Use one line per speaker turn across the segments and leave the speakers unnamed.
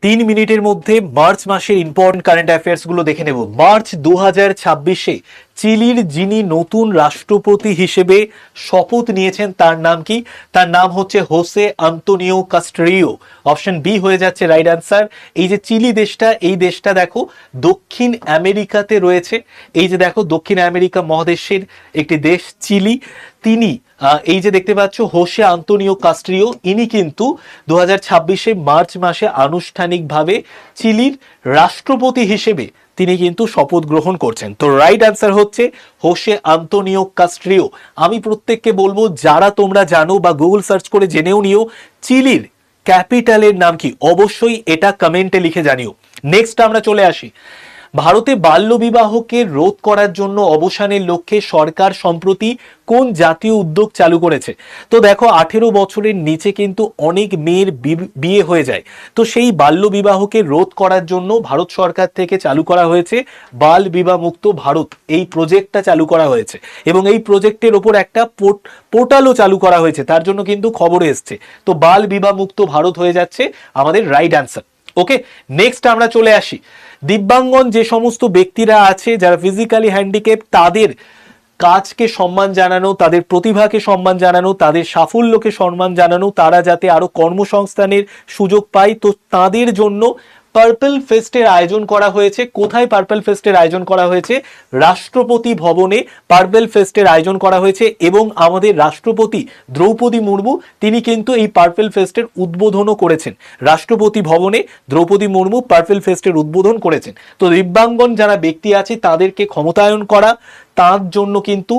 3 মিনিটের মধ্যে মার্চ মাসের ইম্পর্টেন্ট কারেন্ট অ্যাফেয়ার্স গুলো দেখে নেব। মার্চ 2026-এ চিলির যিনি নতুন রাষ্ট্রপতি হিসেবে শপথ নিয়েছেন তার নাম কি? তার নাম হচ্ছে হোসে আন্তোনিও কাস্ট্রিও। অপশন বি হয়ে যাচ্ছে রাইট আনসার। এই যে চিলি দেশটা, এই দেশটা দেখো দক্ষিণ আমেরিকাতে রয়েছে। এই যে দেখো দক্ষিণ আমেরিকা মহাদেশের একটি দেশ চিলি। তিনি এই যে দেখতে পাচ্ছ হোসে আন্তোনিও কাস্ট্রিও, ইনি কিন্তু 2026-এ মার্চ মাসে আনুষ্ঠানিকভাবে চিলির রাষ্ট্রপতি হিসেবে তিনি কিন্তু শপথ গ্রহণ করছেন। তো রাইট আনসার হচ্ছে হোসে আন্তোনিও কাস্ট্রিও। আমি প্রত্যেককে বলবো যারা তোমরা জানো বা গুগল সার্চ করে জেনেও নিও চিলির ক্যাপিটালের নাম কি, অবশ্যই এটা কমেন্টে লিখে জানিও। নেক্সট আমরা চলে আসি, ভারতে বাল্যবিবাহকে রোধ করার জন্য অবসানের লক্ষ্যে সরকার সম্প্রতি কোন জাতীয় উদ্যোগ চালু করেছে? তো দেখো 18 বছরের নিচে কিন্তু অনেক মেয়ের বিয়ে হয়ে যায়। তো সেই বাল্যবিবাহকে রোধ করার জন্য ভারত সরকার থেকে চালু করা হয়েছে বাল বিবাহ মুক্ত ভারত, এই প্রজেক্টটা চালু করা হয়েছে এবং এই প্রজেক্টের ওপর একটা পোর্টালও চালু করা হয়েছে, তার জন্য কিন্তু খবরে এসছে। তো বাল বিবাহ মুক্ত ভারত হয়ে যাচ্ছে আমাদের রাইট অ্যান্সার। ওকে, নেক্সট আমরা চলে আসি, দিব্যাঙ্গন যে সমস্ত ব্যক্তিরা আছে যারা ফিজিক্যালি হ্যান্ডিক্যাপ, তাদের কাজকে সম্মান জানানো, তাদের প্রতিভাকে সম্মান জানানো, তাদের সাফল্যকে সম্মান জানানো, তারা যাতে আরো কর্মসংস্থানের সুযোগ পায়, তো তাদের জন্য পার্পল ফেস্টের আয়োজন করা হয়েছে। কোথায় পার্পল ফেস্টের আয়োজন করা হয়েছে? রাষ্ট্রপতি ভবনে পার্পল ফেস্টের আয়োজন করা হয়েছে এবং আমাদের রাষ্ট্রপতি দ্রৌপদী মুর্মু তিনি কিন্তু এই পার্পল ফেস্টের উদ্বোধনও করেছেন। রাষ্ট্রপতি ভবনে দ্রৌপদী মুর্মু পার্পল ফেস্টের উদ্বোধন করেছেন। তো দিব্যাঙ্গন যারা ব্যক্তি আছে তাদেরকে ক্ষমতায়ন করা, তার জন্য কিন্তু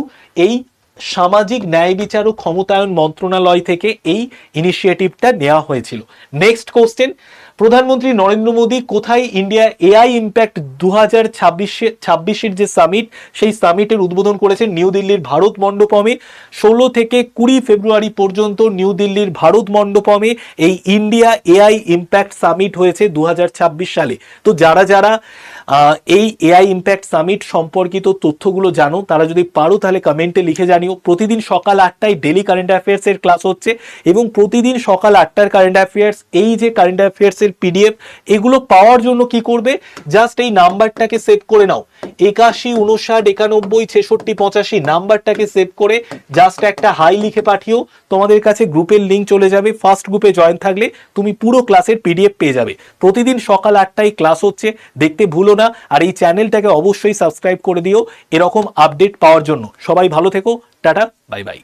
এই সামাজিক ন্যায় বিচার ও ক্ষমতায়ন মন্ত্রণালয় থেকে এই ইনিশিয়েটিভটা নেওয়া হয়েছিল। নেক্সট কোশ্চেন, প্রধানমন্ত্রী নরেন্দ্র মোদী কোথায় ইন্ডিয়া এআই ইম্প্যাক্ট 2026-এর যে সামিট, সেই সামিটের উদ্বোধন করেছেন? নিউ দিল্লির ভারত মণ্ডপমে। 16 থেকে 20 ফেব্রুয়ারি পর্যন্ত নিউ দিল্লির ভারত মণ্ডপমে এই ইন্ডিয়া এআই ইম্প্যাক্ট সামিট হয়েছে 2026 সালে। তো যারা যারা এই এআই ইম্প্যাক্ট সামিট সম্পর্কিত তথ্যগুলো জানো, তারা যদি পারো তাহলে কমেন্টে লিখে জানিও। প্রতিদিন সকাল 8টায় ডেলি কারেন্ট অ্যাফেয়ার্স এর ক্লাস হচ্ছে এবং প্রতিদিন সকাল 8টার কারেন্ট অ্যাফেয়ার্স, এই যে কারেন্ট অ্যাফেয়ার্স এর পিডিএফ, এগুলো পাওয়ার জন্য কি করবে? জাস্ট এই নাম্বারটাকে সেভ করে নাও, 81 59 91 66 85 নাম্বারটাকে সেভ করে জাস্ট একটা হাই লিখে পাঠিও। তোমাদের কাছে গ্রুপের লিঙ্ক চলে যাবে, ফার্স্ট গ্রুপে জয়েন থাকলে তুমি পুরো ক্লাসের পিডিএফ পেয়ে যাবে। প্রতিদিন সকাল 8টায় ক্লাস হচ্ছে, দেখতে ভুলো না। আর এই চ্যানেলটাকে অবশ্যই সাবস্ক্রাইব করে দিও এরকম আপডেট পাওয়ার জন্য। সবাই ভালো থেকো, টাটা, বাই বাই।